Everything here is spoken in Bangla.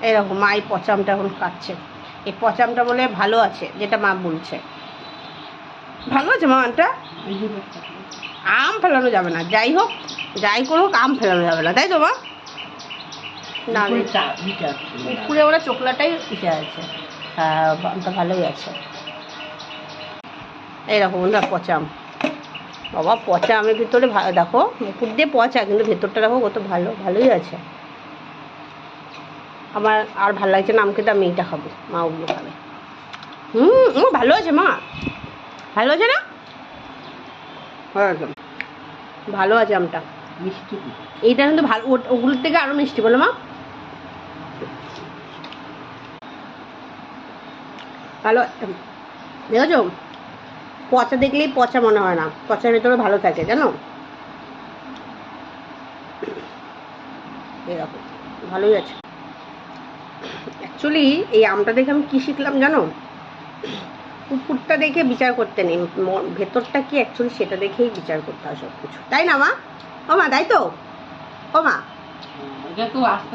এরকম মা এই পচামটা এখন কাটছে। এই পচামটা বলে ভালো আছে, যেটা মা বলছে ভালো আছে মা। আমটা আম ফেলানো যাবে না, যাই হোক যাই করুক আম ফেলানো যাবে না, তাই তো মা? না উপরে ওরা চোকলাটাই উঠে আছে। হ্যাঁ আমটা ভালোই আছে। এইরকম না পচা আম, বাবা পচা আমের ভিতরে দেখো মুকুট দিয়ে পচা, কিন্তু ভেতরটা দেখো কত ভালো, ভালোই আছে। আমার আর ভালো লাগছে না আম খেতে, আমি এইটা খাবো, মা ওগুলো খাবে। ভালো আছে মা, ভালো আছে না? ভালো আছে আমটা, মিষ্টি। এইটা কিন্তু ভালো, ওগুলোর থেকে আরো মিষ্টি, বলো মা? ভালো দেখেছো, পচা দেখলেই পচা মনে হয় না, পচার ভেতরে ভালো থাকে জানো। এরকম ভালোই আছে। অ্যাকচুয়ালি এই আমটা দেখে আমি কি শিখলাম জানো, উপরটা দেখে বিচার করতে নেই, ভেতরটা কি অ্যাকচুয়ালি সেটা দেখেই বিচার করতে হয় সব কিছু, তাই না মা? ও মা তাই তো, ও মা? এটা তো আস্তে